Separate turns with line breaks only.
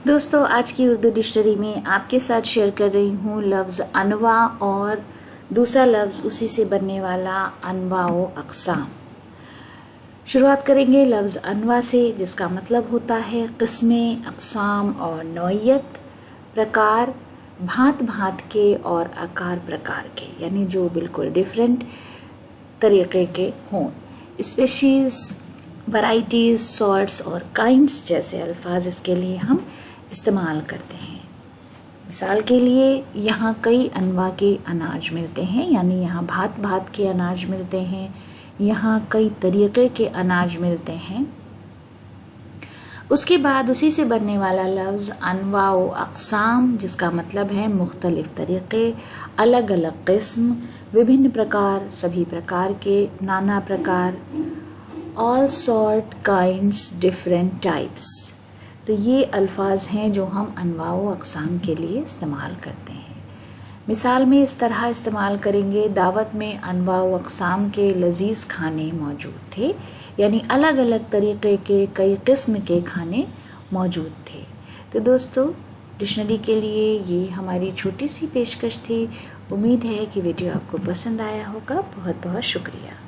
दोस्तों, आज की उर्दू डिक्शनरी में आपके साथ शेयर कर रही हूँ लफ्ज़ अनवा और दूसरा लफ्ज़ उसी से बनने वाला अनवा व अक़साम। शुरुआत करेंगे लफ्ज़ अनवा से, जिसका मतलब होता है किस्में, अक़साम और नौइयत, प्रकार, भांत भांत के और आकार प्रकार के, यानी जो बिल्कुल डिफरेंट तरीके के हों। स्पेशीज़, वैराइटीज़, सॉर्ट्स और काइंड्स जैसे अल्फाज इसके लिए हम इस्तेमाल करते हैं। मिसाल के लिए यहाँ कई अनवा के अनाज मिलते हैं, यानी यहाँ भात भात के अनाज मिलते हैं, यहाँ कई तरीके के अनाज मिलते हैं। उसके बाद उसी से बनने वाला लफ्ज़ अनवा व अक़साम, जिसका मतलब है मुख्तलिफ तरीक़े, अलग अलग किस्म, विभिन्न प्रकार, सभी प्रकार के, नाना प्रकार, all sort, kinds, different types. तो ये अल्फाज हैं जो हम अनवा व अक़साम के लिए इस्तेमाल करते हैं। मिसाल में इस तरह इस्तेमाल करेंगे, दावत में अनवा व अक़साम के लजीज़ खाने मौजूद थे, यानी अलग अलग तरीक़े के कई किस्म के खाने मौजूद थे। तो दोस्तों, डिक्शनरी के लिए ये हमारी छोटी सी पेशकश थी। उम्मीद है कि वीडियो आपको पसंद आया होगा। बहुत बहुत शुक्रिया।